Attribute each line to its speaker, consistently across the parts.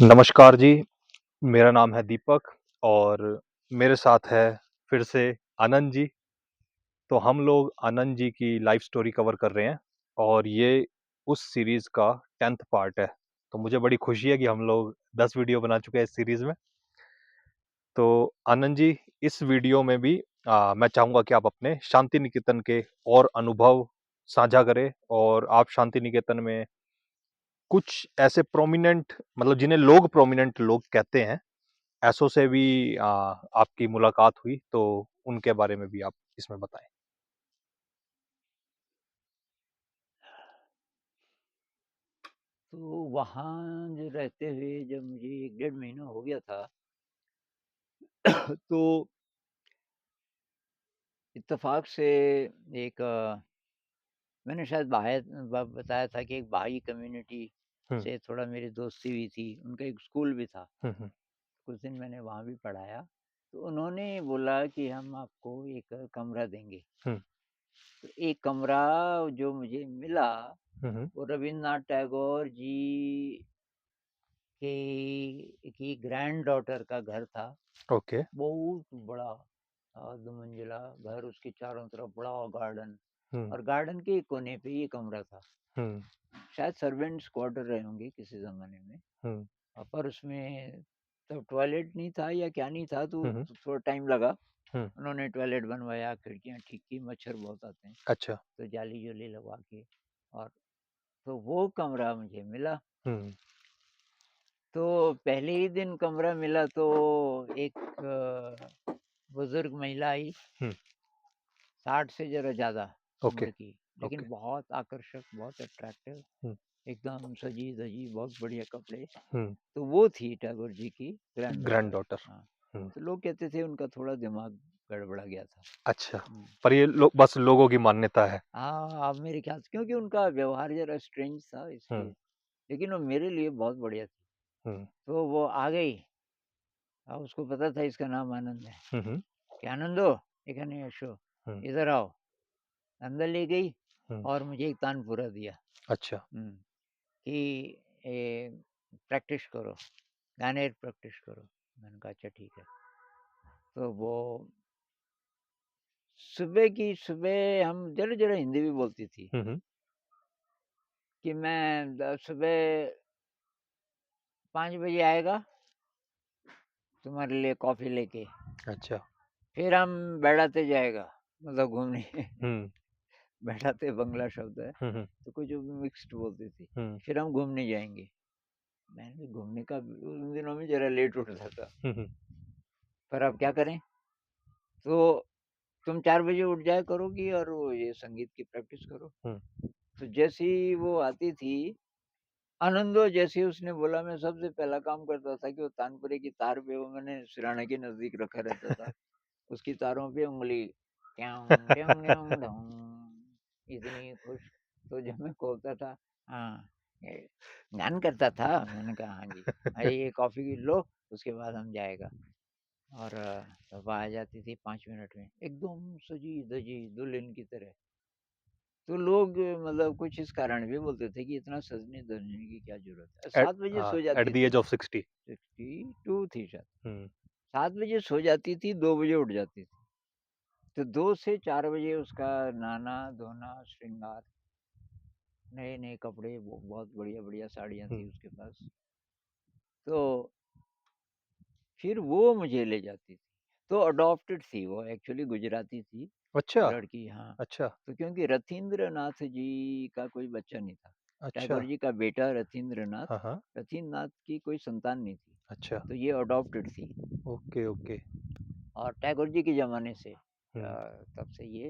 Speaker 1: नमस्कार जी, मेरा नाम है दीपक और मेरे साथ है फिर से आनंद जी। तो हम लोग आनंद जी की लाइफ स्टोरी कवर कर रहे हैं और ये उस सीरीज़ का 10th पार्ट है। तो मुझे बड़ी खुशी है कि हम लोग 10 वीडियो बना चुके हैं इस सीरीज़ में। तो आनंद जी, इस वीडियो में भी मैं चाहूँगा कि आप अपने शांति निकेतन के और अनुभव साझा करें और आप शांति निकेतन में कुछ ऐसे प्रोमिनेंट मतलब जिन्हें लोग प्रोमिनेंट लोग कहते हैं, ऐसों से भी आपकी मुलाकात हुई, तो उनके बारे में भी आप इसमें बताएँ।
Speaker 2: तो वहाँ जो रहते हुए जब मुझे 1 डेढ़ महीना हो गया था तो इत्तेफ़ाक से एक मैंने शायद बताया था कि एक बहाई कम्युनिटी
Speaker 1: हुँ,
Speaker 2: से थोड़ा मेरी दोस्ती हुई थी। उनका एक स्कूल भी था,
Speaker 1: हुँ, हुँ,
Speaker 2: कुछ दिन मैंने वहाँ भी पढ़ाया। तो उन्होंने बोला कि हम आपको एक कमरा देंगे।
Speaker 1: हुँ,
Speaker 2: तो एक कमरा जो मुझे मिला,
Speaker 1: हुँ, हुँ,
Speaker 2: वो रवींद्रनाथ टैगोर जी की ग्रैंड डॉटर का घर था।
Speaker 1: ओके,
Speaker 2: बहुत बड़ा 2 मंजिला घर, उसके चारों तरफ बड़ा गार्डन
Speaker 1: हुँ,
Speaker 2: और गार्डन के एक कोने पे ये कमरा था।
Speaker 1: हुँ,
Speaker 2: शायद सर्वेंट्स क्वार्टर रहे होंगे किसी ज़माने में।
Speaker 1: हुँ,
Speaker 2: पर उसमें तब टॉयलेट नहीं था या क्या नहीं था, तो
Speaker 1: हुँ, हुँ,
Speaker 2: थोड़ा टाइम लगा।
Speaker 1: हुँ,
Speaker 2: उन्होंने टॉयलेट बनवाया, खिड़कियाँ ठीक की, मच्छर बहुत आते हैं,
Speaker 1: अच्छा,
Speaker 2: तो जाली-जूली लगवा के। और तो वो कमरा मुझे मिला।
Speaker 1: हुँ,
Speaker 2: तो पहले ही दिन कमरा मिला तो एक बुज़ुर्ग महिला आई,
Speaker 1: हुँ,
Speaker 2: 60 से ज़रा ज़्यादा
Speaker 1: ओके,
Speaker 2: उम्र की, लेकिन
Speaker 1: ओके,
Speaker 2: बहुत आकर्षक, बहुत अट्रैक्टिव,
Speaker 1: हुँ,
Speaker 2: एकदम सजी-धजी, बहुत बढ़िया कपड़े।
Speaker 1: हुँ,
Speaker 2: तो वो थी टैगोर जी की ग्रैंड डॉटर।
Speaker 1: ग्रैंडडॉटर,
Speaker 2: हाँ,
Speaker 1: हुँ,
Speaker 2: तो लोग कहते थे उनका थोड़ा दिमाग गड़बड़ा गया था।
Speaker 1: अच्छा,
Speaker 2: हुँ।
Speaker 1: पर ये बस लोगों की मान्यता है।
Speaker 2: हाँ, अब मेरे ख्याल से क्योंकि उनका व्यवहार ज़रा स्ट्रेंज था
Speaker 1: हुँ,
Speaker 2: इसलिए, लेकिन वो मेरे लिए बहुत बढ़िया थी।
Speaker 1: हुँ,
Speaker 2: तो वो आ गई, अब उसको पता था इसका नाम आनंद है,
Speaker 1: हुँ, हुँ,
Speaker 2: कि आनंदो, एखाने एसो,
Speaker 1: हुँ,
Speaker 2: इधर आओ। अंदर ले गई
Speaker 1: हुँ,
Speaker 2: और मुझे एक तानपुरा दिया।
Speaker 1: अच्छा,
Speaker 2: हुँ। कि ए, प्रैक्टिस करो, गाने प्रैक्टिस करो। मैंने कहा अच्छा ठीक है। तो वो सुबह की सुबह हम ज़रा-ज़रा हिंदी भी बोलती थी,
Speaker 1: हुँ, हुँ,
Speaker 2: कि मैं सुबह 5 बजे आएगा तुम्हारे लिए कॉफ़ी लेके,
Speaker 1: अच्छा,
Speaker 2: फिर हम बैठाते जाएगा, मतलब घूमने।
Speaker 1: हुँ,
Speaker 2: बैठाते बंगला शब्द है,
Speaker 1: हुँ, हुँ,
Speaker 2: तो कुछ मिक्स्ड बोलती थी।
Speaker 1: हुँ,
Speaker 2: फिर हम घूमने जाएँगे। मैंने घूमने का उन दिनों में ज़रा लेट उठता था,
Speaker 1: हुँ, हुँ,
Speaker 2: पर अब क्या करें? तो तुम 4 बजे उठ जाया करोगी और वो ये संगीत की प्रैक्टिस करो।
Speaker 1: हुँ,
Speaker 2: तो जैसे ही वो आती थी, आनंदो जैसे ही उसने बोला, मैं सबसे पहला काम करता था कि वो तानपुरे की तार पे, वो मैंने सिरहाने के नज़दीक रखा रहता था, उसकी तारों पे उँगली ट्याऊँ, ट्याऊँ, ट्याऊँ, ढाऊँ, इतनी खुश। तो जब मैं खोलता था, हाँ, ये गान करता था? मैंने कहा हाँ जी। अरे ये कॉफ़ी लो, उसके बाद हम जाएगा। और वो आ जाती थी 5 मिनट में, एकदम सजी-धजी दुल्हन की तरह। तो लोग मतलब कुछ इस कारण भी बोलते थे कि इतना सजने-धजने की क्या ज़रूरत है? 7 बजे सो
Speaker 1: एट
Speaker 2: जाती
Speaker 1: द
Speaker 2: थी,
Speaker 1: एज ऑफ 60।
Speaker 2: 62 थी शायद।
Speaker 1: हुँ,
Speaker 2: 7 बजे सो जाती थी, 2 बजे उठ जाती थी। तो 2 से 4 बजे उसका नहाना-धोना, श्रृंगार, नए-नए कपड़े, वो बहुत बढ़िया-बढ़िया साड़ियाँ
Speaker 1: हुँ,
Speaker 2: थी उसके पास। तो फिर वो मुझे ले जाती थी। तो अडॉप्टेड थी वो, एक्चुअली गुजराती थी
Speaker 1: अच्छा,
Speaker 2: लड़की, हाँ।
Speaker 1: अच्छा,
Speaker 2: तो क्योंकि रथींद्रनाथ जी का कोई बच्चा नहीं था।
Speaker 1: अच्छा,
Speaker 2: टैगोर जी का बेटा रथींद्रनाथ,
Speaker 1: हाँ, हाँ,
Speaker 2: रथींद्रनाथ की कोई संतान नहीं थी,
Speaker 1: अच्छा,
Speaker 2: तो ये अडॉप्टेड थी।
Speaker 1: ओके, ओके,
Speaker 2: और टैगोर जी के ज़माने से
Speaker 1: हुँ,
Speaker 2: तब से ये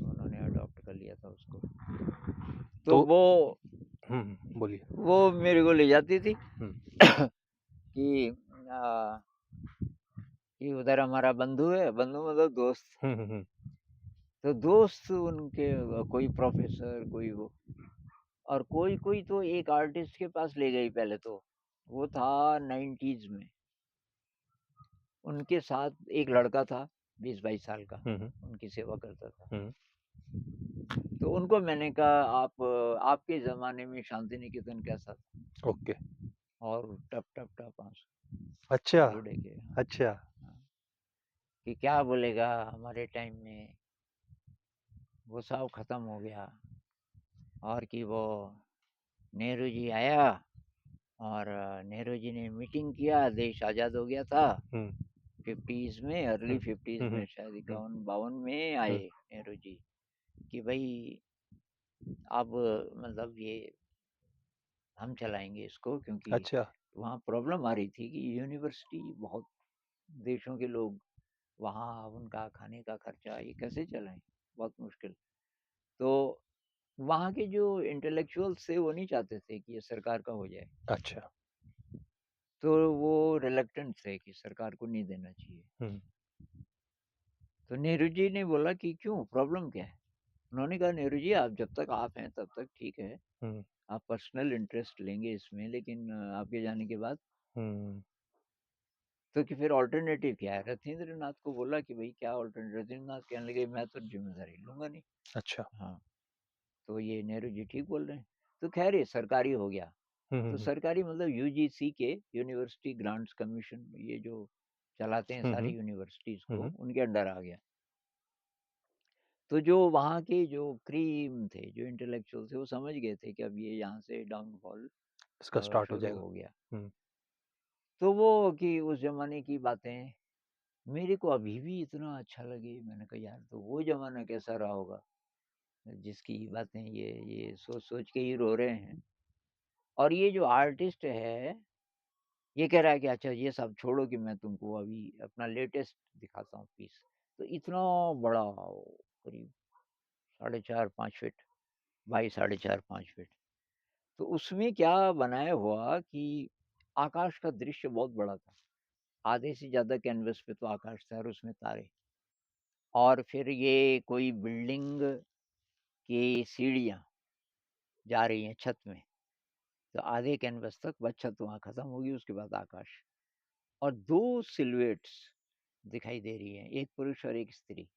Speaker 2: उन्होंने अडॉप्ट कर लिया था उसको। तो
Speaker 1: तो हुँ, हुँ, बोलिए।
Speaker 2: वो मेरे को ले जाती थी
Speaker 1: हुँ,
Speaker 2: कि कि उधर हमारा बंधु है, बंधु मतलब दोस्त।
Speaker 1: हुँ, हुँ, हुँ,
Speaker 2: तो दोस्त उनके कोई प्रोफ़ेसर, कोई वो, और कोई-कोई तो एक आर्टिस्ट के पास ले गई पहले तो। वो था 90s में। उनके साथ एक लड़का था 20-22 साल का,
Speaker 1: हुँ, हुँ,
Speaker 2: उनकी सेवा करता था।
Speaker 1: हुँ,
Speaker 2: तो उनको मैंने कहा, आपके ज़माने में शांति निकेतन कैसा था?
Speaker 1: ओके,
Speaker 2: और टप, टप, टप
Speaker 1: अच्छा,
Speaker 2: बूढ़े के।
Speaker 1: अच्छा।
Speaker 2: हाँ, कि क्या बोलेगा हमारे टाइम में वो सब खत्म हो गया, और कि वो नेहरू जी आया और नेहरू जी ने मीटिंग किया, देश आज़ाद हो गया था
Speaker 1: हुँ,
Speaker 2: 50s में, अर्ली
Speaker 1: हुँ,
Speaker 2: 50s
Speaker 1: हुँ,
Speaker 2: में,
Speaker 1: हुँ,
Speaker 2: शायद
Speaker 1: हुँ,
Speaker 2: 51-52 में आए
Speaker 1: हुँ।
Speaker 2: नेहरू जी, कि भाई अब मतलब ये हम चलाएंगे इसको, क्योंकि
Speaker 1: अच्छा।
Speaker 2: वहाँ प्रॉब्लम आ रही थी कि यूनिवर्सिटी बहुत देशों के लोग वहाँ, उनका खाने का खर्चा ये कैसे चलाएं, बहुत मुश्किल। तो वहाँ के जो इंटेलेक्चुअल्स थे वो नहीं चाहते थे कि ये सरकार का हो जाए,
Speaker 1: अच्छा।
Speaker 2: तो वो रिलक्टेंट थे कि सरकार को नहीं देना चाहिए।
Speaker 1: हुँ,
Speaker 2: तो नेहरू जी ने बोला कि क्यों, प्रॉब्लम क्या है? उन्होंने कहा नेहरू जी आप जब तक आप हैं तब तक ठीक है,
Speaker 1: हुँ,
Speaker 2: आप पर्सनल इंटरेस्ट लेंगे इसमें, लेकिन आपके जाने के बाद
Speaker 1: हुँ।
Speaker 2: तो कि फिर ऑल्टरनेटिव क्या है? रथिंद्र नाथ को बोला कि भाई क्या ऑल्टरनेटिव? रथिंद्र नाथ कहने लगे मैं तो जिम्मेदारी लूंगा नहीं।
Speaker 1: अच्छा।
Speaker 2: हाँ, तो ये नेहरू जी ठीक बोल रहे हैं। तो खैर ये सरकारी हो गया।
Speaker 1: हुँ, हुँ,
Speaker 2: तो
Speaker 1: हुँ।
Speaker 2: सरकारी मतलब यूजीसी के, यूनिवर्सिटी ग्रांट्स कमीशन, ये जो चलाते हैं
Speaker 1: हुँ,
Speaker 2: सारी
Speaker 1: हुँ,
Speaker 2: यूनिवर्सिटीज़
Speaker 1: हुँ,
Speaker 2: को,
Speaker 1: हुँ।
Speaker 2: उनके अंडर आ गया। तो जो वहाँ के जो क्रीम थे, जो इंटेलेक्चुअल थे, वो समझ गए थे कि अब ये यहाँ से डाउनफॉल
Speaker 1: इसका स्टार्ट हो
Speaker 2: शुरू
Speaker 1: जाएगा।
Speaker 2: हो गया।
Speaker 1: हुँ,
Speaker 2: तो वो कि उस ज़माने की बातें मेरे को अभी भी इतना अच्छा लगे, मैंने कहा यार तो वो ज़माना कैसा रहा होगा, जिसकी बातें ये सोच-सोच के ही रो रहे हैं। और ये जो आर्टिस्ट है, ये कह रहा है कि अच्छा ये सब छोड़ो कि मैं तुमको अभी अपना लेटेस्ट दिखाता हूँ पीस। तो इतना बड़ा करीब 4.5-5 फीट बाई 4.5-5 फीट। तो उसमें क्या बनाया हुआ कि आकाश का दृश्य बहुत बड़ा था। आधे से ज़्यादा कैनवस पे तो आकाश था और उसमें तारे। और फिर ये कोई बिल्डिंग की सीढ़ियाँ जा रही हैं छत में। तो आधे कैनवस तक, बस छत वहाँ खत्म होगी, उसके बाद आकाश। और 2 सिलुएट्स दिखाई दे रही हैं, एक पुरुष और एक स्त्री,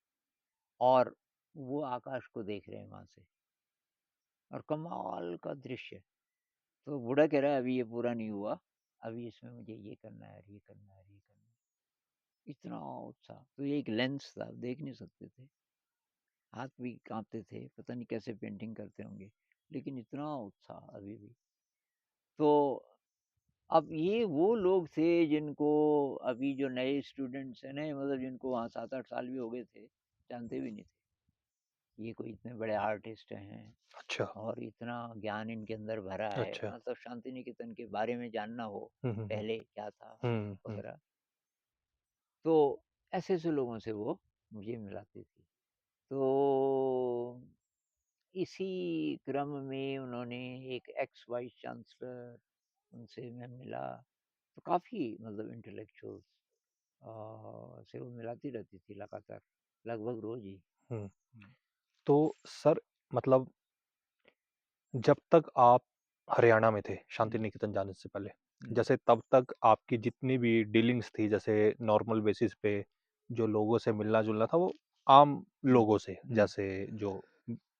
Speaker 2: और वो आकाश को देख रहे हैं वहाँ से, और कमाल का दृश्य। तो बूढ़ा कह रहा है अभी ये पूरा नहीं हुआ, अभी इसमें मुझे ये करना है, ये करना है, ये करना है। इतना उत्साह! तो ये एक लेंस था, देख नहीं सकते थे, हाथ भी काँपते थे, पता नहीं कैसे पेंटिंग करते होंगे, लेकिन इतना उत्साह अभी भी। तो अब ये वो लोग थे जिनको अभी जो नए स्टूडेंट्स हैं ना, मतलब जिनको वहाँ 7-8 साल भी हो गए थे, जानते भी नहीं थे, ये कोई इतने बड़े आर्टिस्ट हैं
Speaker 1: अच्छा,
Speaker 2: और इतना ज्ञान इनके अंदर भरा है,
Speaker 1: अच्छा।
Speaker 2: मतलब शांति निकेतन के बारे में जानना हो,
Speaker 1: हुँ, हुँ, हुँ।
Speaker 2: पहले क्या था
Speaker 1: हुँ, हुँ।
Speaker 2: वगैरह। तो ऐसे-ऐसे लोगों से वो मुझे मिलाती थी। तो इसी क्रम में उन्होंने एक एक्स वाइस चांसलर, उनसे मैं मिला, तो काफ़ी मतलब इंटेलेक्चुअल्स से वो मिलाती रहती थी लगातार, लगभग रोज़ ही।
Speaker 1: हुँ।
Speaker 2: हुँ,
Speaker 1: तो सर मतलब जब तक आप हरियाणा में थे, शांति
Speaker 2: हुँ,
Speaker 1: निकेतन जाने से पहले,
Speaker 2: हुँ,
Speaker 1: जैसे तब तक आपकी जितनी भी डीलिंग्स थी, जैसे नॉर्मल बेसिस पे जो लोगों से मिलना-जुलना था, वो आम
Speaker 2: हुँ,
Speaker 1: लोगों से,
Speaker 2: हुँ,
Speaker 1: जैसे जो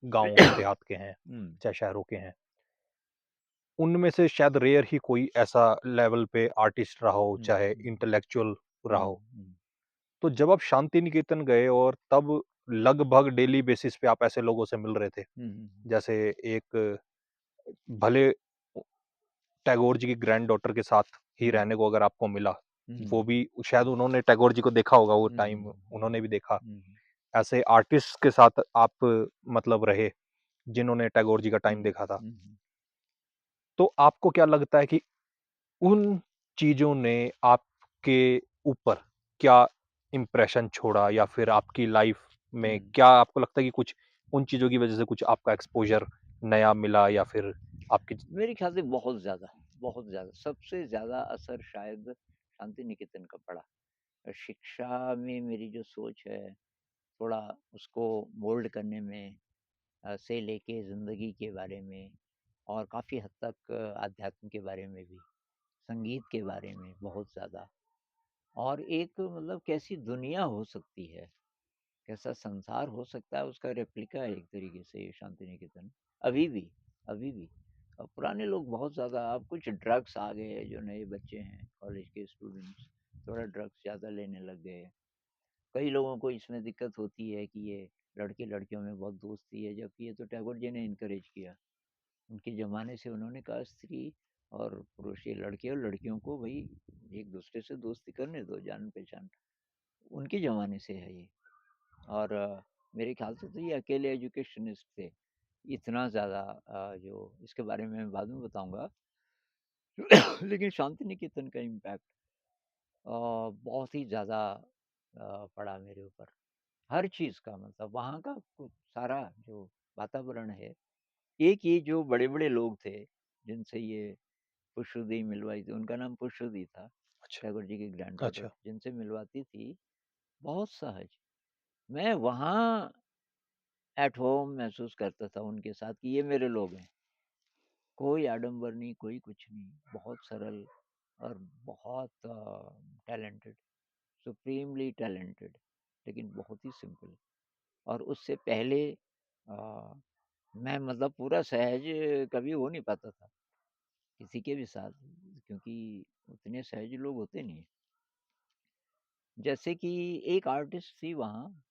Speaker 1: गाँव के, देहात के हैं,
Speaker 2: हुँ,
Speaker 1: चाहे शहरों के हैं। उनमें से शायद रेयर ही कोई ऐसा लेवल पे आर्टिस्ट रहा हो,
Speaker 2: हुँ,
Speaker 1: चाहे
Speaker 2: हुँ,
Speaker 1: इंटेलेक्चुअल रहा
Speaker 2: हुँ,
Speaker 1: हो।
Speaker 2: हुँ,
Speaker 1: तो जब आप शांति निकेतन गए और तब लगभग डेली बेसिस पे आप ऐसे लोगों से मिल रहे थे,
Speaker 2: हुँ, हुँ,
Speaker 1: जैसे एक भले टैगोर जी की ग्रैंडडॉटर के साथ ही
Speaker 2: हुँ,
Speaker 1: रहने को अगर आपको मिला,
Speaker 2: हुँ,
Speaker 1: वो भी शायद उन्होंने टैगोर जी को देखा होगा, वो
Speaker 2: हुँ,
Speaker 1: टाइम
Speaker 2: हुँ,
Speaker 1: उन्होंने भी देखा।
Speaker 2: हुँ,
Speaker 1: ऐसे आर्टिस्ट के साथ आप मतलब रहे, जिन्होंने टैगोर जी का टाइम
Speaker 2: हुँ,
Speaker 1: देखा था।
Speaker 2: हुँ।
Speaker 1: तो आपको क्या लगता है कि उन चीज़ों ने आपके ऊपर क्या इम्प्रेशन छोड़ा, या फिर आपकी लाइफ में
Speaker 2: हुँ।
Speaker 1: क्या आपको लगता है कि कुछ उन चीज़ों की वज़ह से कुछ आपका एक्सपोज़र नया मिला, या फिर आपकी
Speaker 2: मेरे ख़्याल से बहुत ज़्यादा, सबसे ज़्यादा असर शायद शांति निकेतन का पड़ा। शिक्षा में मेरी जो सोच है, थोड़ा उसको मोल्ड करने में, से लेके ज़िंदगी के बारे में, और काफ़ी हद तक आध्यात्म के बारे में भी, संगीत के बारे में बहुत ज़्यादा, और एक मतलब कैसी दुनिया हो सकती है, कैसा संसार हो सकता है, उसका रेप्लिका है एक तरीके से ये शांति निकेतन, अभी भी, अभी भी। अब पुराने लोग बहुत ज़्यादा, अब कुछ ड्रग्स आ गए हैं, जो नए बच्चे हैं कॉलेज के स्टूडेंट्स थोड़ा ड्रग्स ज़्यादा लेने लग गए हैं। कई लोगों को इसमें दिक्कत होती है कि ये लड़के लड़कियों में बहुत दोस्ती है, जबकि ये तो टैगोर जी ने इनकरेज किया। उनके ज़माने से उन्होंने कहा स्त्री और पुरुष, ये लड़के और लड़कियों को भाई एक दूसरे से दोस्ती करने दो, जान पहचान, उनके ज़माने से है ये। और मेरे ख्याल से तो ये अकेले एजुकेशनिस्ट थे इतना ज़्यादा, जो इसके बारे में मैं बाद में बताऊंगा। लेकिन शांति निकेतन का इम्पैक्ट बहुत ही ज़्यादा पड़ा मेरे ऊपर, हर चीज़ का, मतलब वहाँ का कुछ सारा जो वातावरण है। एक ये जो बड़े बड़े लोग थे जिनसे ये खुशरुदी मिलवाई थी, उनका नाम खुशरुदी था,
Speaker 1: अच्छा,
Speaker 2: टैगोर जी की ग्रैंड डॉटर,
Speaker 1: अच्छा।
Speaker 2: जिनसे मिलवाती थी, बहुत सहज। मैं वहाँ एट होम महसूस करता था उनके साथ कि ये मेरे लोग हैं, कोई आडंबर नहीं, कोई कुछ नहीं, बहुत सरल और बहुत टैलेंटेड, सुप्रीमली टैलेंटेड, लेकिन बहुत ही सिंपल। और उससे पहले आ, मैं मतलब पूरा सहज कभी हो नहीं पाता था किसी के भी साथ, क्योंकि उतने सहज लोग होते नहीं हैं। जैसे कि एक आर्टिस्ट थी वहाँ,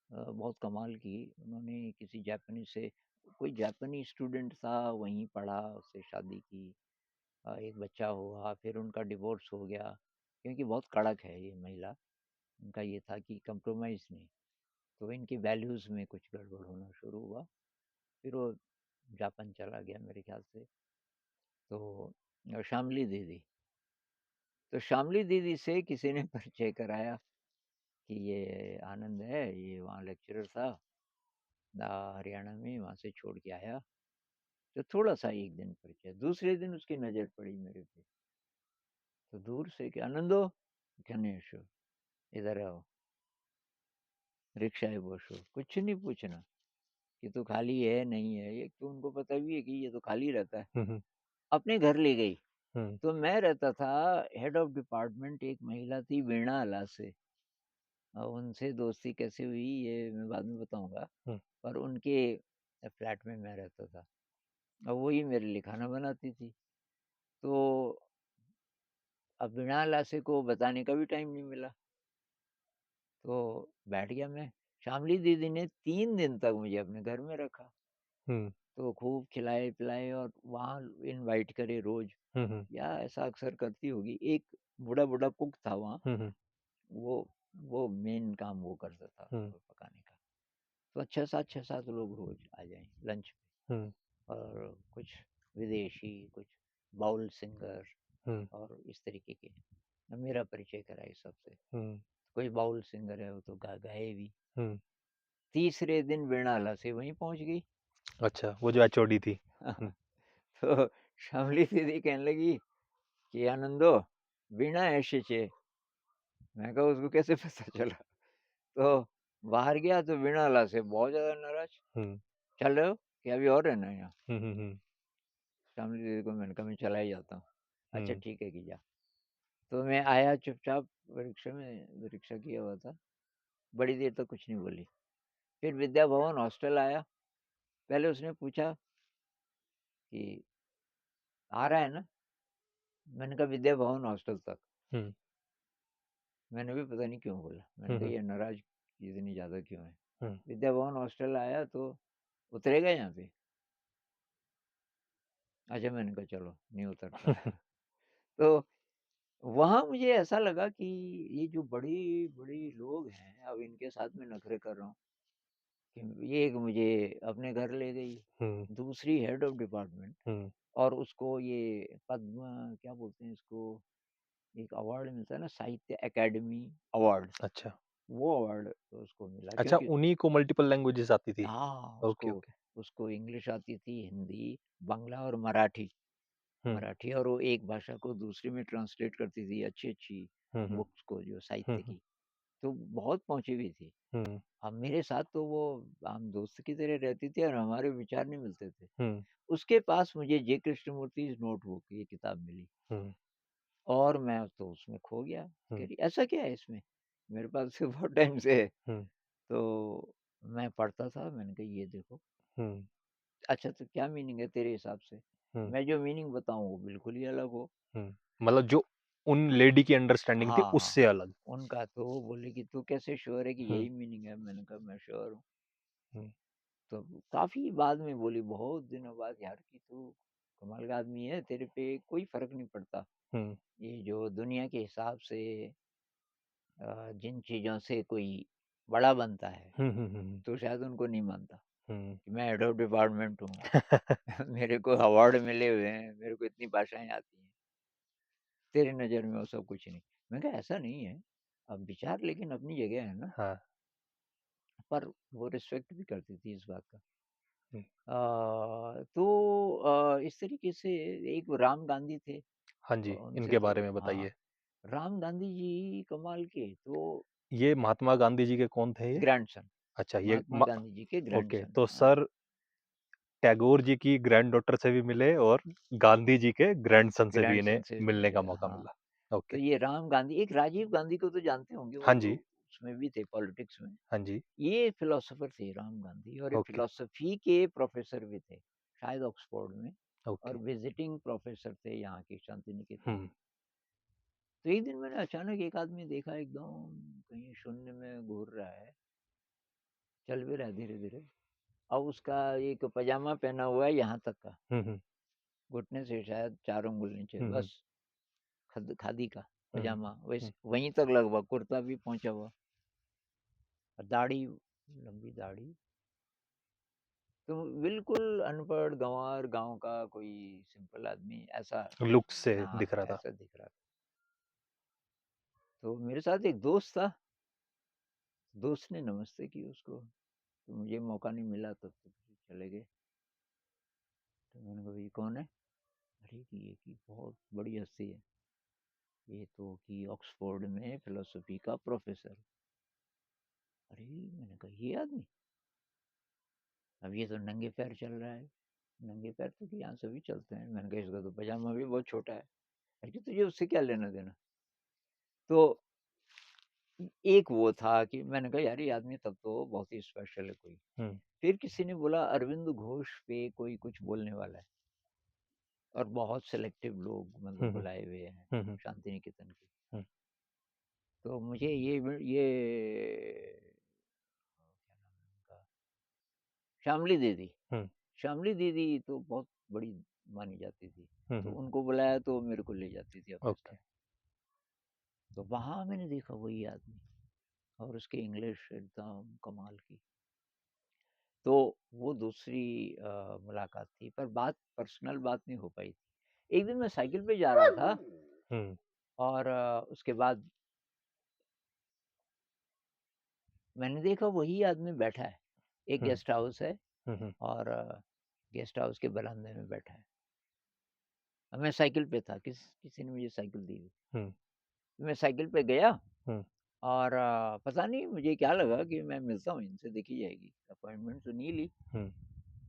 Speaker 2: बहुत कमाल की, उन्होंने किसी जापानी से, कोई जापानी स्टूडेंट था, वहीं पढ़ा, उससे शादी की, एक बच्चा हुआ, फिर उनका डिवोर्स हो गया, क्योंकि बहुत कड़क है ये महिला। उनका ये था कि कंप्रोमाइज़ नहीं, तो इनकी वैल्यूज़ में कुछ गड़बड़ होना शुरू हुआ, फिर वो जापान चला गया मेरे ख्याल से। तो शामली दीदी, तो शामली दीदी से किसी ने परिचय कराया कि ये आनंद है, ये वहाँ लेक्चरर था हरियाणा में, वहाँ से छोड़ के आया। तो थोड़ा सा एक दिन परिचय, दूसरे दिन उसकी नज़र पड़ी मेरे पे, तो दूर से कि आनंदो, गणेश इधर आओ, रिक्शा है बोशो, कुछ नहीं पूछना कि तू खाली है नहीं है, ये तो उनको पता भी है कि ये तो खाली रहता है।
Speaker 1: हुँ, हुँ,
Speaker 2: अपने घर ले गई।
Speaker 1: हुँ,
Speaker 2: तो मैं रहता था हेड ऑफ डिपार्टमेंट, एक महिला थी वीणा अला से, उनसे दोस्ती कैसे हुई ये मैं बाद में बताऊंगा।
Speaker 1: हुँ,
Speaker 2: पर उनके फ्लैट में मैं रहता था, और वही मेरे लिए खाना बनाती थी। तो अब वीणा अला से को बताने का भी टाइम नहीं मिला, तो बैठ गया मैं। शामली दीदी ने 3 दिन तक मुझे अपने घर में रखा,
Speaker 1: हुँ,
Speaker 2: तो खूब खिलाए पिलाए, और वहाँ इनवाइट करे रोज,
Speaker 1: हुँ, हुँ,
Speaker 2: या ऐसा अक्सर करती होगी। एक बूढ़ा बूढ़ा कुक था वहाँ,
Speaker 1: हुँ, हुँ,
Speaker 2: वो वो मेन काम वो करता था
Speaker 1: हुँ,
Speaker 2: पकाने का। तो 6-7 लोग रोज आ जाएं लंच
Speaker 1: हुँ,
Speaker 2: पे, और कुछ विदेशी, कुछ बाउल सिंगर,
Speaker 1: हुँ,
Speaker 2: और इस तरीके के। मेरा परिचय कराई सबसे,
Speaker 1: हुँ,
Speaker 2: कोई बाउल सिंगर है वो तो गाए भी।
Speaker 1: हुँ।
Speaker 2: तीसरे दिन वीणाला से वहीं पहुंच गई।
Speaker 1: अच्छा, वो जो एचओडी थी। हुँ,
Speaker 2: तो शामली दीदी कहने लगी कि आनंदो, वीणा ऐसे छे। मैं कहा उसको कैसे पता चला? तो बाहर गया तो वीणाला से बहुत ज्यादा नाराज,
Speaker 1: हुँ,
Speaker 2: चल रहे हो कि अभी और रहना है यहाँ?
Speaker 1: हुँ, हुँ, हुँ,
Speaker 2: शामली दीदी को मैंने कहा मैं चला ही जाता हूँ। अच्छा
Speaker 1: हुँ,
Speaker 2: ठीक है कि जा। तो मैं आया चुपचाप, रिक्शा में, रिक्शा किया हुआ था, बड़ी देर तक कुछ नहीं बोली। फिर विद्या भवन हॉस्टल आया, पहले उसने पूछा कि आ रहा है ना? मैंने कहा विद्या भवन हॉस्टल तक।
Speaker 1: हुँ,
Speaker 2: मैंने भी पता नहीं क्यों बोला, मैंने
Speaker 1: हुँ,
Speaker 2: कहा
Speaker 1: हुँ,
Speaker 2: ये नाराज इतनी ज़्यादा क्यों है?
Speaker 1: हुँ,
Speaker 2: विद्या भवन हॉस्टल आया तो उतरेगा यहाँ पे? अच्छा, मैंने कहा चलो नहीं उतरता। तो वहाँ मुझे ऐसा लगा कि ये जो बड़ी बड़ी लोग हैं, अब इनके साथ में नखरे कर रहा हूँ कि ये एक मुझे अपने घर ले गई,
Speaker 1: हुँ,
Speaker 2: दूसरी हेड ऑफ डिपार्टमेंट,
Speaker 1: हुँ,
Speaker 2: और उसको ये पद्म क्या बोलते हैं इसको, एक अवार्ड मिलता है ना, साहित्य अकेडमी अवार्ड,
Speaker 1: अच्छा।
Speaker 2: वो अवार्ड उसको मिला,
Speaker 1: अच्छा,
Speaker 2: क्योंकि
Speaker 1: उन्हीं को मल्टीपल लैंग्वेजेज़ आती थी।
Speaker 2: हाँ,
Speaker 1: ओके,
Speaker 2: उसको
Speaker 1: ओके।
Speaker 2: उसको इंग्लिश आती थी, हिंदी, बांग्ला और मराठी।
Speaker 1: हुँ,
Speaker 2: मराठी, और वो एक भाषा को दूसरी में ट्रांसलेट करती थी, अच्छी-अच्छी
Speaker 1: हुँ, हुँ,
Speaker 2: बुक्स को, जो
Speaker 1: हुँ,
Speaker 2: साहित्य
Speaker 1: हुँ,
Speaker 2: की। तो बहुत पहुँची हुई थी।
Speaker 1: हुँ,
Speaker 2: अब मेरे साथ तो वो आम दोस्त की तरह रहती थी, और हमारे विचार नहीं मिलते थे।
Speaker 1: हुँ,
Speaker 2: उसके पास मुझे जे कृष्णमूर्ति's नोटबुक, ये किताब मिली,
Speaker 1: हुँ,
Speaker 2: और मैं तो उसमें खो गया। कह
Speaker 1: हुँ,
Speaker 2: रही ऐसा क्या है इसमें? मेरे पास से बहुत टाइम से है।
Speaker 1: हुँ,
Speaker 2: तो मैं पढ़ता था, मैंने कहा ये देखो।
Speaker 1: हुँ,
Speaker 2: अच्छा तो क्या मीनिंग है तेरे हिसाब से? मैं जो मीनिंग बताऊँ वो बिल्कुल ही अलग हो।
Speaker 1: मतलब जो उन लेडी की अंडरस्टैंडिंग थी
Speaker 2: हाँ,
Speaker 1: उससे
Speaker 2: हाँ।
Speaker 1: अलग।
Speaker 2: उनका तो वो बोले कि तू कैसे श्योर है कि
Speaker 1: हुँ,
Speaker 2: यही मीनिंग है? मैंने कहा मैं श्योर हूँ।
Speaker 1: हुँ,
Speaker 2: तो काफ़ी बाद में बोली, बहुत दिनों बाद, यार कि तू कमाल का आदमी है, तेरे पे कोई फ़र्क नहीं पड़ता।
Speaker 1: हुँ,
Speaker 2: ये जो दुनिया के हिसाब से जिन चीज़ों से कोई बड़ा बनता है,
Speaker 1: हुँ, हुँ, हुँ,
Speaker 2: तो शायद उनको नहीं मानता
Speaker 1: हुँ,
Speaker 2: कि मैं हेड ऑफ़ डिपार्टमेंट हूँ। मेरे को अवार्ड मिले हुए हैं, मेरे को इतनी भाषाएँ आती हैं। तेरी नज़र में वो सब कुछ नहीं। मैंने कहा ऐसा नहीं है, अब विचार लेकिन अपनी जगह है ना।
Speaker 1: हाँ,
Speaker 2: पर वो रिस्पेक्ट भी करती थी इस बात का।
Speaker 1: हुँ,
Speaker 2: तो इस तरीके से एक वो राम गांधी थे,
Speaker 1: हाँ जी,
Speaker 2: उनसे
Speaker 1: इनके
Speaker 2: तो
Speaker 1: बारे में
Speaker 2: हाँ,
Speaker 1: बताइए।
Speaker 2: राम गांधी जी कमाल के तो
Speaker 1: ये महात्मा गांधी जी के कौन थे ये?
Speaker 2: ग्रैंडसन,
Speaker 1: अच्छा ये
Speaker 2: महात्मा गांधी जी के
Speaker 1: ओके,
Speaker 2: ग्रैंडसन।
Speaker 1: तो
Speaker 2: हाँ,
Speaker 1: सर टैगोर जी की ग्रैंडडॉटर से भी मिले और गांधी जी के ग्रैंडसन से भी इन्हें
Speaker 2: ग्रैंडसन से भी
Speaker 1: मिलने
Speaker 2: मिले।
Speaker 1: का मौका
Speaker 2: हाँ,
Speaker 1: मिला।
Speaker 2: तो
Speaker 1: ओके,
Speaker 2: ये राम गांधी, एक राजीव गांधी को तो जानते होंगे,
Speaker 1: हाँ
Speaker 2: वो तो
Speaker 1: जी,
Speaker 2: उसमें भी थे पॉलिटिक्स में।
Speaker 1: हाँ जी,
Speaker 2: ये फिलोसोफर थे राम गांधी, और ये
Speaker 1: ओके,
Speaker 2: फिलोसफी के प्रोफेसर भी थे, शायद ऑक्सफोर्ड में,
Speaker 1: ओके,
Speaker 2: और विजिटिंग प्रोफेसर थे यहाँ के शांति निकेतन
Speaker 1: हुँ,
Speaker 2: में। तो एक दिन मैंने अचानक एक आदमी देखा, एकदम कहीं शून्य में घूर रहा है, चल भी रहा है धीरे धीरे। अब उसका एक पजामा पहना हुआ है यहाँ तक का,
Speaker 1: हुँ, हुँ,
Speaker 2: घुटने से शायद 4 उंगल नीचे,
Speaker 1: हुँ, हुँ,
Speaker 2: बस खादी का
Speaker 1: हुँ,
Speaker 2: पजामा,
Speaker 1: हुँ,
Speaker 2: वैसे वहीं तक लगभग, कुर्ता भी पहुंचा हुआ, और दाढ़ी, लंबी दाढ़ी। तो बिल्कुल अनपढ़ गंवार गांव का कोई सिंपल आदमी ऐसा,
Speaker 1: लुक से
Speaker 2: हाँ
Speaker 1: दिख रहा था।
Speaker 2: ऐसा दिख रहा था। तो मेरे साथ एक दोस्त था, दोस्त ने नमस्ते की उसको, तो मुझे मौका नहीं मिला, तब तक चले गए। तो मैंने कहा ये कौन है? अरे कि ये की बहुत बड़ी हस्ती है, ये तो कि ऑक्सफोर्ड में फिलोसफी का प्रोफेसर। अरे मैंने कहा ये आदमी, अब ये तो नंगे पैर चल रहा है। नंगे पैर तो कि यहाँ सभी चलते हैं। मैंने कहा इसका तो पजामा भी बहुत छोटा है। अरे तुझे उससे क्या लेना देना? तो एक वो था कि मैंने कहा यार ये आदमी तब तो बहुत ही स्पेशल है कोई।
Speaker 1: हुँ,
Speaker 2: फिर किसी ने बोला अरविंद घोष पे कोई कुछ बोलने वाला है, और बहुत सिलेक्टिव लोग मतलब
Speaker 1: हुँ, हुँ,
Speaker 2: बुलाए हुए हैं
Speaker 1: हुँ, हुँ,
Speaker 2: शांति निकेतन के।
Speaker 1: हुँ,
Speaker 2: तो मुझे ये क्या नाम है उनका, श्यामली दीदी,
Speaker 1: हुँ,
Speaker 2: श्यामली दीदी तो बहुत बड़ी मानी जाती थी।
Speaker 1: हुँ,
Speaker 2: तो
Speaker 1: हुँ,
Speaker 2: उनको बुलाया तो मेरे को ले जाती थी अपने साथ।
Speaker 1: ओके,
Speaker 2: तो वहाँ मैंने देखा वही आदमी, और उसकी इंग्लिश एकदम कमाल की। तो वो दूसरी मुलाकात थी, पर बात पर्सनल बात नहीं हो पाई थी। एक दिन मैं साइकिल पे जा रहा था,
Speaker 1: हुँ,
Speaker 2: और उसके बाद मैंने देखा वही आदमी बैठा है। एक
Speaker 1: हुँ,
Speaker 2: गेस्ट हाउस है,
Speaker 1: हुँ, हुँ,
Speaker 2: और गेस्ट हाउस के बरामदे में बैठा है। अब मैं साइकिल पे था, किसी ने मुझे साइकिल दी हुई।
Speaker 1: हुँ,
Speaker 2: मैं साइकिल पे गया,
Speaker 1: हुँ,
Speaker 2: और पता नहीं मुझे क्या लगा कि मैं मिलता हूँ इनसे, देखी जाएगी, अपॉइंटमेंट तो नहीं ली।
Speaker 1: हुँ,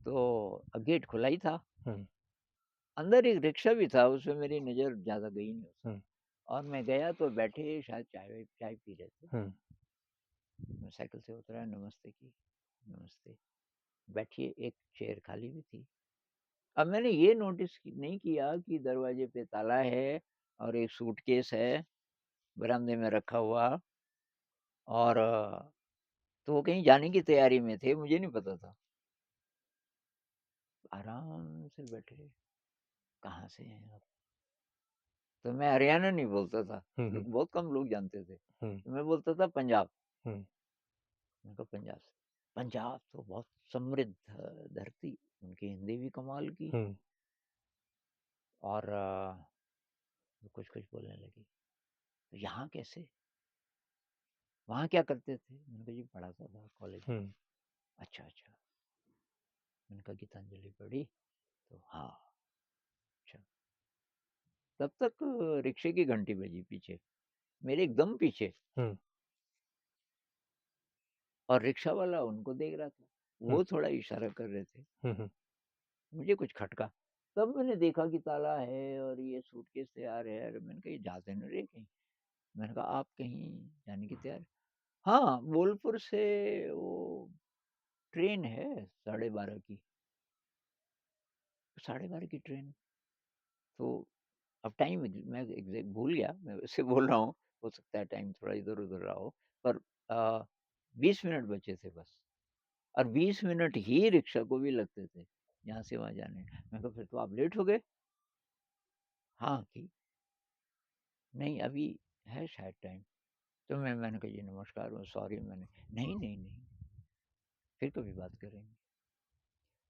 Speaker 2: तो गेट खुला ही था,
Speaker 1: हुँ,
Speaker 2: अंदर एक रिक्शा भी था, उसमें मेरी नज़र ज़्यादा गई नहीं उस
Speaker 1: हुँ,
Speaker 2: समय। और मैं गया तो बैठे शायद चाय चाय पी रहे थे।
Speaker 1: हुँ,
Speaker 2: मैं साइकिल से उतरा, नमस्ते की, नमस्ते, बैठिए, एक चेयर खाली भी थी। अब मैंने ये नोटिस नहीं किया कि दरवाजे पे ताला है, और एक सूटकेस है बरामदे में रखा हुआ, और तो वो कहीं जाने की तैयारी में थे, मुझे नहीं पता था। आराम से बैठे, कहाँ से हैं आप? तो मैं हरियाणा नहीं बोलता था,
Speaker 1: हुँ, हुँ,
Speaker 2: बहुत कम लोग जानते थे।
Speaker 1: हुँ,
Speaker 2: तो मैं बोलता था पंजाब।
Speaker 1: हुँ,
Speaker 2: मैंने कहा पंजाब से। पंजाब तो बहुत समृद्ध धरती, उनकी हिंदी भी कमाल की,
Speaker 1: हुँ,
Speaker 2: और कुछ कुछ बोलने लगी। तो यहाँ कैसे, वहाँ क्या करते थे? मैंने कहा जी पढ़ाता था कॉलेज में।
Speaker 1: हुँ,
Speaker 2: अच्छा अच्छा। मैंने कहा गीतांजलि पढ़ी? तो हाँ। अच्छा। तब तक रिक्शे की घंटी बजी पीछे, मेरे एकदम पीछे,
Speaker 1: हुँ,
Speaker 2: और रिक्शा वाला उनको देख रहा था,
Speaker 1: हुँ,
Speaker 2: वो थोड़ा इशारा कर रहे थे।
Speaker 1: हुँ, हुँ,
Speaker 2: मुझे कुछ खटका, तब मैंने देखा कि ताला है, और ये सूटकेस तैयार है। अरे मैंने कहा ये जाते न रहे कहीं। मैंने कहा आप कहीं जाने की तैयार? हाँ, बोलपुर से वो ट्रेन है 12:30 की, 12:30 की ट्रेन। तो अब टाइम मैं एग्ज़ैक्ट भूल गया, मैं वैसे बोल रहा हूँ, हो सकता है टाइम थोड़ा इधर-उधर रहा हो, पर 20 मिनट बचे थे बस, और 20 मिनट ही रिक्शा को भी लगते थे, यहाँ से वहाँ जाने। मैं कहा फिर तो आप लेट हो गए? हाँ, कि नहीं अभी है शायद टाइम। तो मैंने कहा जी नमस्कार, सॉरी मैंने, नहीं, नहीं, नहीं, फिर कभी बात करेंगे।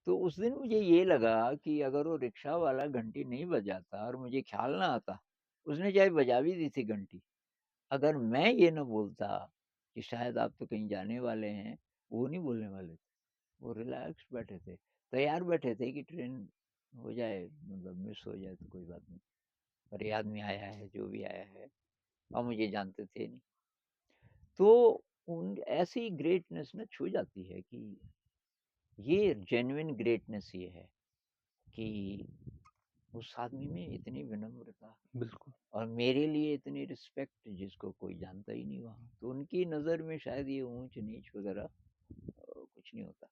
Speaker 2: तो उस दिन मुझे ये लगा कि अगर वो रिक्शा वाला घंटी नहीं बजाता और मुझे ख्याल ना आता, उसने चाहे बजा भी दी थी घंटी, अगर मैं ये ना बोलता कि शायद आप तो कहीं जाने वाले हैं, वो नहीं बोलने वाले थे। वो रिलैक्स बैठे थे, तैयार बैठे थे कि ट्रेन हो जाए, मतलब मिस हो जाए तो कोई बात नहीं, पर ये आदमी आया है, जो भी आया है, और मुझे जानते थे नहीं। तो उन ऐसी ग्रेटनेस ना छू जाती है कि ये जेन्युइन ग्रेटनेस ये है कि उस आदमी में इतनी विनम्रता
Speaker 1: बिल्कुल।
Speaker 2: और मेरे लिए इतनी रिस्पेक्ट, जिसको कोई जानता ही नहीं वहाँ। तो उनकी नज़र में शायद ये ऊँच-नीच वग़ैरह कुछ नहीं होता।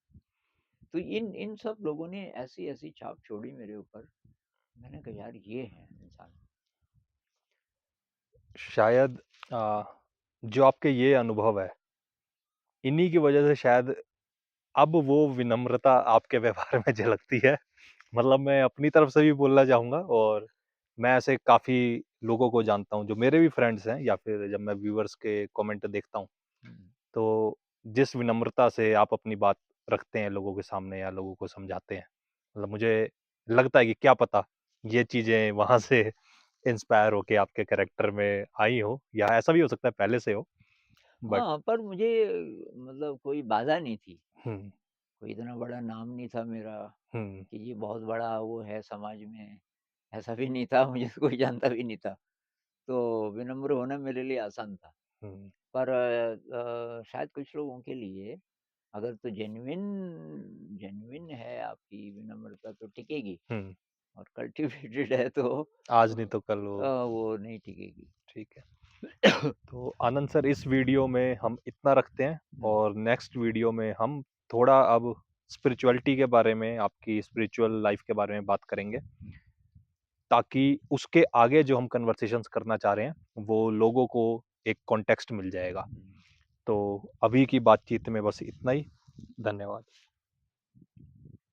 Speaker 2: तो इन इन सब लोगों ने ऐसी-ऐसी छाप छोड़ी मेरे ऊपर, मैंने कहा यार ये है इंसान।
Speaker 1: शायद अ, जो आपके ये अनुभव है, इन्हीं की वजह से शायद अब वो विनम्रता आपके व्यवहार में झलकती है। मतलब मैं अपनी तरफ से भी बोलना चाहूँगा, और मैं ऐसे काफ़ी लोगों को जानता हूँ, जो मेरे भी फ्रेंड्स हैं, या फिर जब मैं व्यूअर्स के कमेंट देखता हूँ,
Speaker 2: हुँ।
Speaker 1: तो जिस विनम्रता से आप अपनी बात रखते हैं लोगों के सामने या लोगों को समझाते हैं, मतलब मुझे लगता है कि क्या पता ये चीज़ें वहाँ से इंस्पायर होके आपके कैरेक्टर में आई हो, या ऐसा भी हो सकता है पहले से हो, बट
Speaker 2: हाँ, पर मुझे मतलब कोई बाधा नहीं थी,
Speaker 1: हुँ,
Speaker 2: कोई इतना बड़ा नाम नहीं था मेरा
Speaker 1: हुँ,
Speaker 2: कि ये बहुत बड़ा वो है समाज में, ऐसा भी नहीं था, मुझे तो कोई जानता भी नहीं था। तो विनम्र होना मेरे लिए आसान था।
Speaker 1: हुँ,
Speaker 2: पर शायद कुछ लोगों के लिए अगर तो जेन्युइन जेन्युइन है आपकी विनम्रता तो टिकेगी,
Speaker 1: हुँ,
Speaker 2: और कल्टिवेटेड है तो
Speaker 1: आज नहीं तो कल वो
Speaker 2: वो नहीं टिकेगी।
Speaker 1: ठीक है। तो आनंद सर, इस वीडियो में हम इतना रखते हैं,
Speaker 2: हुँ,
Speaker 1: और नेक्स्ट वीडियो में हम थोड़ा अब स्पिरिचुअलिटी के बारे में, आपकी स्पिरिचुअल लाइफ के बारे में बात करेंगे, ताकि उसके आगे जो हम कन्वर्सेशंस करना चाह रहे हैं वो लोगों को एक कॉन्टेक्स्ट मिल जाएगा।
Speaker 2: हुँ।
Speaker 1: तो अभी की बातचीत में बस इतना ही। धन्यवाद।